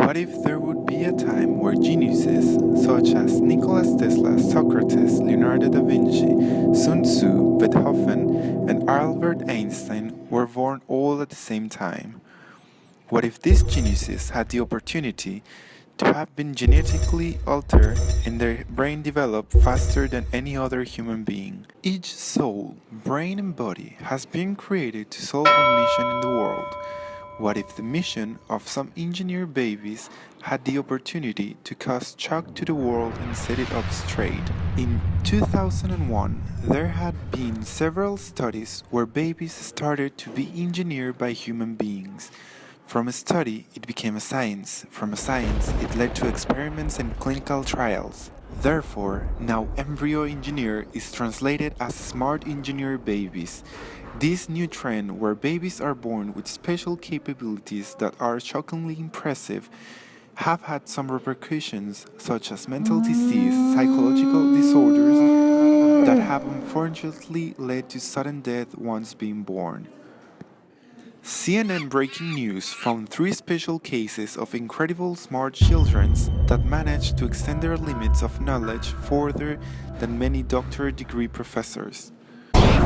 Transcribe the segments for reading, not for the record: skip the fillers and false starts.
What if there would be a time where geniuses such as Nikola Tesla, Socrates, Leonardo da Vinci, Sun Tzu, Beethoven, and Albert Einstein were born all at the same time? What if these geniuses had the opportunity to have been genetically altered and their brain developed faster than any other human being? Each soul, brain, and body has been created to solve a mission in the world. What if the mission of some engineer babies had the opportunity to cause shock to the world and set it up straight? In 2001, there had been several studies where babies started to be engineered by human beings. From a study, it became a science. From a science, it led to experiments and clinical trials. Therefore, now embryo engineer is translated as smart engineer babies. This new trend, where babies are born with special capabilities that are shockingly impressive, have had some repercussions such as mental disease, psychological disorders that have unfortunately led to sudden death once being born. CNN Breaking News found three special cases of incredible smart children that managed to extend their limits of knowledge further than many doctorate degree professors.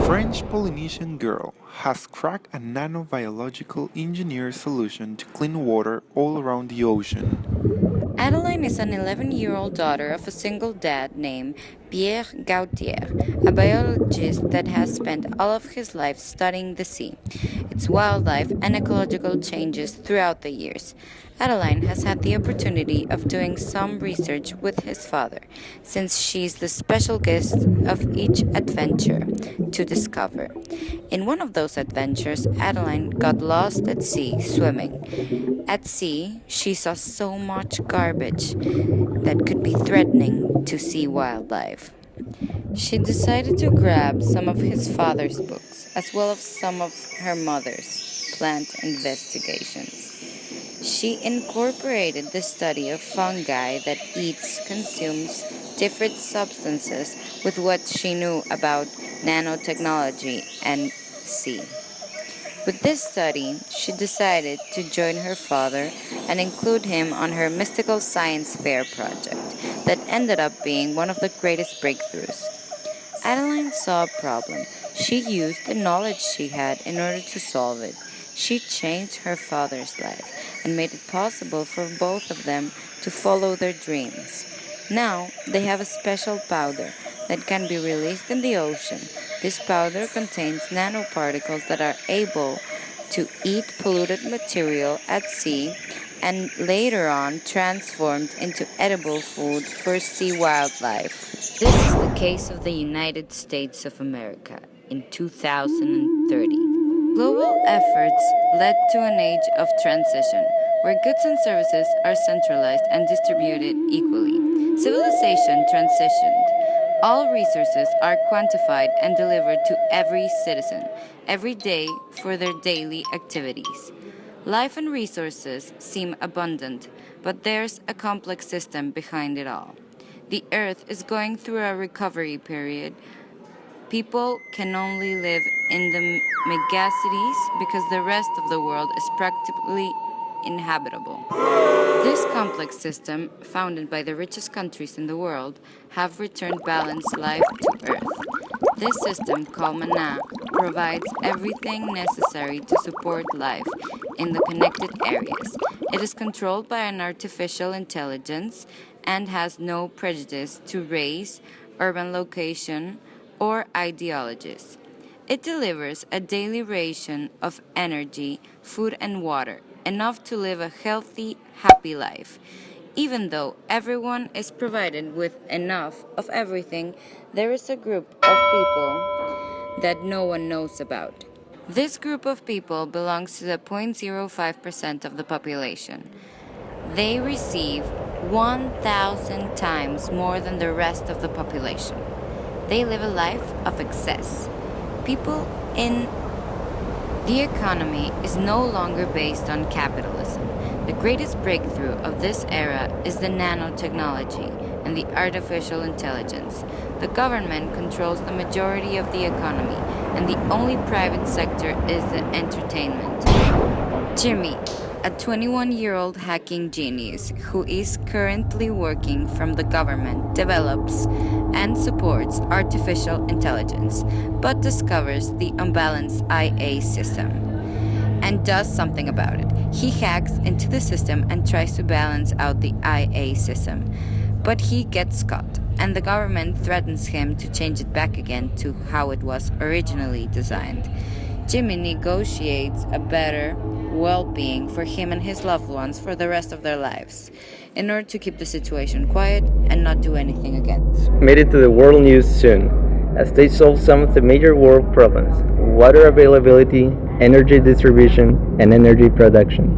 French Polynesian girl has cracked a nanobiological engineered solution to clean water all around the ocean. Adeline is an 11-year-old daughter of a single dad named Pierre Gautier, a biologist that has spent all of his life studying the sea, its wildlife, and ecological changes throughout the years. Adeline has had the opportunity of doing some research with his father, since she's the special guest of each adventure to discover. In one of those adventures, Adeline got lost at sea swimming. At sea, she saw so much garbage that could be threatening to sea wildlife. She decided to grab some of his father's books, as well as some of her mother's plant investigations. She incorporated the study of fungi that eats, consumes different substances with what she knew about nanotechnology and sea. With this study, she decided to join her father and include him on her mystical science fair project that ended up being one of the greatest breakthroughs. Adeline saw a problem. She used the knowledge she had in order to solve it. She changed her father's life and made it possible for both of them to follow their dreams. Now, they have a special powder that can be released in the ocean. This powder contains nanoparticles that are able to eat polluted material at sea and later on transformed into edible food for sea wildlife. This is the case of the United States of America in 2030. Global efforts led to an age of transition, where goods and services are centralized and distributed equally. Civilization transitioned. All resources are quantified and delivered to every citizen, every day for their daily activities. Life and resources seem abundant, but there's a complex system behind it all. The Earth is going through a recovery period. People can only live in the megacities because the rest of the world is practically inhabitable. This complex system, founded by the richest countries in the world, have returned balanced life to Earth. This system, called Mana, provides everything necessary to support life in the connected areas. It is controlled by an artificial intelligence and has no prejudice to race, urban location, or ideologies. It delivers a daily ration of energy, food, and water, enough to live a healthy, happy life. Even though everyone is provided with enough of everything, there is a group of people that no one knows about. This group of people belongs to the 0.05% of the population. They receive 1,000 times more than the rest of the population. They live a life of excess. People in the economy is no longer based on capitalism. The greatest breakthrough of this era is the nanotechnology and the artificial intelligence. The government controls the majority of the economy, and the only private sector is the entertainment. Jimmy, a 21-year-old hacking genius who is currently working from the government, develops and supports artificial intelligence, but discovers the unbalanced IA system and does something about it. He hacks into the system and tries to balance out the IA system, but he gets caught, and the government threatens him to change it back again to how it was originally designed. Jimmy negotiates a better well-being for him and his loved ones for the rest of their lives, in order to keep the situation quiet and not do anything again. Made it to the world news soon, as they solve some of the major world problems: water availability, energy distribution, and energy production.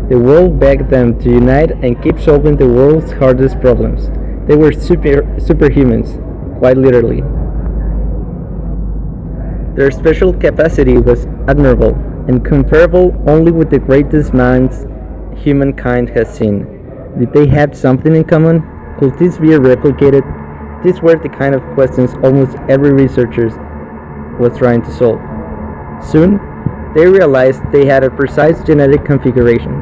The world begged them to unite and keep solving the world's hardest problems. They were superhumans, quite literally. Their special capacity was admirable and comparable only with the greatest minds humankind has seen. Did they have something in common? Could this be replicated? These were the kind of questions almost every researcher was trying to solve. Soon, they realized they had a precise genetic configuration,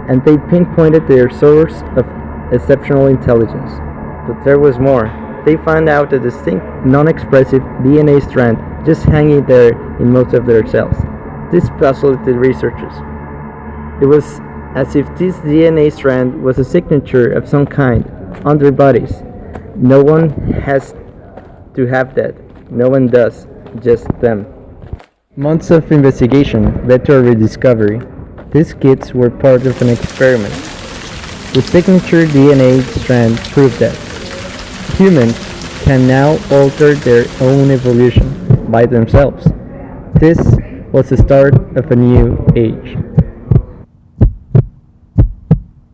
and they pinpointed their source of exceptional intelligence. But there was more. They found out a distinct, non-expressive DNA strand just hanging there in most of their cells. This puzzled the researchers. It was as if this DNA strand was a signature of some kind on their bodies. No one has to have that. No one does. Just them. Months of investigation led to a rediscovery. These kids were part of an experiment. The signature DNA strand proved that humans can now alter their own evolution by themselves. This was the start of a new age.